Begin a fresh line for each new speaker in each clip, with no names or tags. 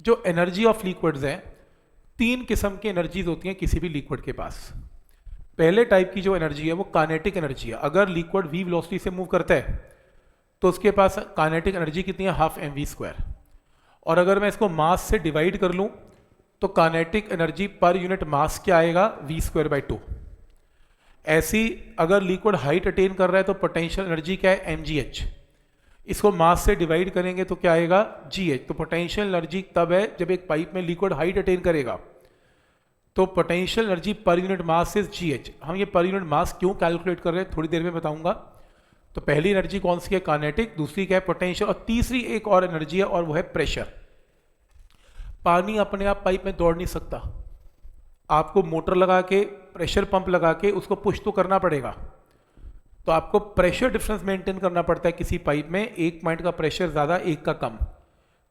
जो energy of liquids हैं, तीन किस्म की एनर्जीज होती हैं किसी भी लिक्विड के पास। पहले टाइप की जो एनर्जी है वो काइनेटिक एनर्जी है। अगर लिक्विड v वेलोसिटी से मूव करता है तो उसके पास काइनेटिक एनर्जी कितनी है, हाफ mv²। और अगर मैं इसको मास से डिवाइड कर लूं तो kinetic energy per unit mass क्या आएगा, v²/2। ऐसी अगर लिक्विड हाइट अटेन कर रहा है तो पोटेंशियल एनर्जी क्या है, mgh। इसको मास से डिवाइड करेंगे तो क्या आएगा, gh। तो पोटेंशियल एनर्जी तब है जब एक पाइप में लिक्विड हाइट अटेन करेगा, तो potential energy per unit mass is gh। हम ये पर यूनिट मास क्यों कैलकुलेट कर रहे हैं थोड़ी देर में बताऊंगा। तो पहली एनर्जी कौन सी है, काइनेटिक, दूसरी क्या है, पोटेंशियल, और तीसरी एक और एनर्जी है और वो है प्रेशर। पानी अपने आप पाइप में दौड़ नहीं सकता, आपको मोटर लगा के, प्रेशर पंप लगा के उसको पुश तो करना पड़ेगा। तो आपको प्रेशर डिफरेंस मेंटेन करना पड़ता है किसी पाइप में, एक पॉइंट का प्रेशर ज़्यादा एक का कम,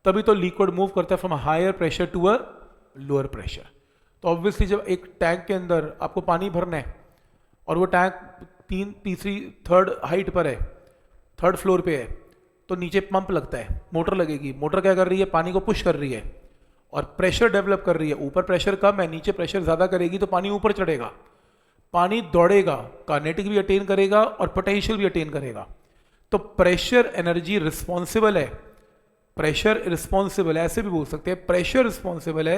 तभी तो लिक्विड मूव करता है from higher pressure to a lower pressure. तो ऑब्वियसली जब एक टैंक के अंदर आपको पानी भरना है और वो टैंक थर्ड हाइट पर है, थर्ड फ्लोर पे है, तो नीचे पंप लगता है, मोटर लगेगी। मोटर क्या कर रही है, पानी को पुश कर रही है और प्रेशर डेवलप कर रही है। ऊपर प्रेशर कम है, नीचे प्रेशर ज़्यादा करेगी तो पानी ऊपर चढ़ेगा, पानी दौड़ेगा, काइनेटिक भी अटेन करेगा और पोटेंशियल भी अटेन करेगा। तो प्रेशर एनर्जी रिस्पॉन्सिबल है, प्रेशर रिस्पॉन्सिबल है, ऐसे भी बोल सकते हैं, प्रेशर रिस्पॉन्सिबल है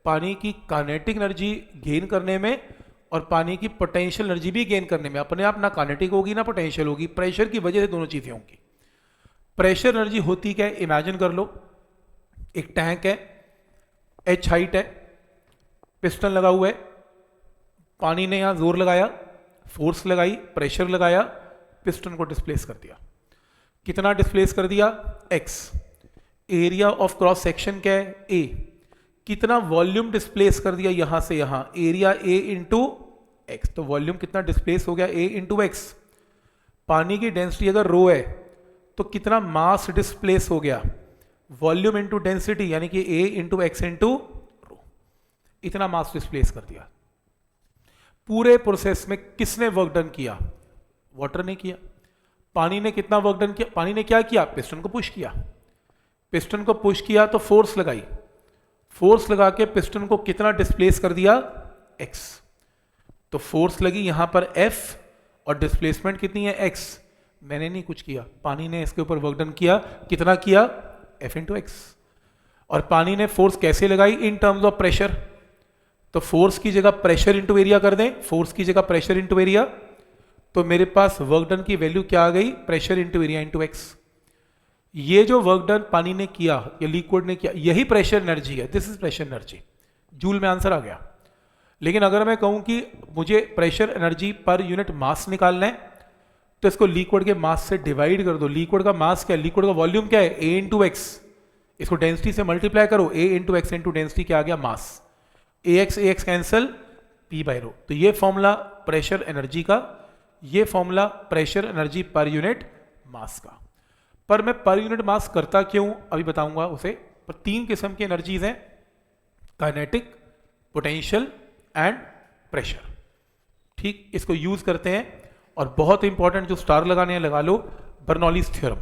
पानी की काइनेटिक एनर्जी गेन करने में और पानी की पोटेंशियल एनर्जी भी गेन करने में। अपने आप ना काइनेटिक होगी ना पोटेंशियल होगी, प्रेशर की वजह से दोनों चीज़ें होंगी। प्रेशर एनर्जी होती क्या है, इमेजिन कर लो एक टैंक है, h हाइट है, पिस्टन लगा हुआ है, पानी ने यहां जोर लगाया, फोर्स लगाई, प्रेशर लगाया, पिस्टन को डिस्प्लेस कर दिया। कितना डिस्प्लेस कर दिया, x। Area of cross section क्या है, a। कितना वॉल्यूम डिस्प्लेस कर दिया यहां से यहां, एरिया a इंटू एक्स। तो वॉल्यूम कितना डिस्प्लेस हो गया, a इंटू एक्स। पानी की डेंसिटी अगर रो है तो कितना मास डिस्प्लेस हो गया, वॉल्यूम इंटू डेंसिटी, यानी कि a into x into rho, इतना मास डिस्प्लेस कर दिया। पूरे प्रोसेस में किसने वर्क डन किया, वाटर ने किया। पानी ने कितना वर्क डन किया, पानी ने क्या किया, पिस्टन को पुश किया। पिस्टन को पुश किया तो फोर्स लगाई, फोर्स लगा के पिस्टन को कितना डिस्प्लेस कर दिया, x। तो फोर्स लगी यहां पर F और डिस्प्लेसमेंट कितनी है, x। मैंने नहीं कुछ किया, पानी ने इसके ऊपर वर्क डन किया, कितना किया, F इंटू एक्स। और पानी ने फोर्स कैसे लगाई, इन टर्म्स ऑफ प्रेशर। तो फोर्स की जगह प्रेशर इंटू एरिया कर दें, फोर्स की जगह प्रेशर इंटू एरिया, तो मेरे पास वर्क डन की वैल्यू क्या आ गई, pressure into area into x. ये जो वर्क डन पानी ने किया या लिक्विड ने किया, यही प्रेशर एनर्जी है, this is pressure energy. Joule में आंसर आ गया। लेकिन अगर मैं कहूं कि मुझे pressure energy per unit mass निकालना है तो इसको लिक्विड के मास से डिवाइड कर दो। लिक्विड का मास क्या है, लिक्विड का वॉल्यूम क्या है, a इंटू एक्स। इसको डेंसिटी से मल्टीप्लाई करो, a into x into density क्या आ गया, मास। ax cancel, p/ρ। तो ये फॉर्मूला प्रेशर एनर्जी का, ये formula pressure energy per unit mass का। पर मैं पर यूनिट मास करता क्यों, अभी बताऊंगा उसे। पर तीन किस्म की एनर्जीज हैं, काइनेटिक, पोटेंशियल एंड प्रेशर। ठीक, इसको यूज करते हैं। और बहुत इंपॉर्टेंट जो स्टार लगाने हैं लगा लो, बर्नौलीज थ्योरम।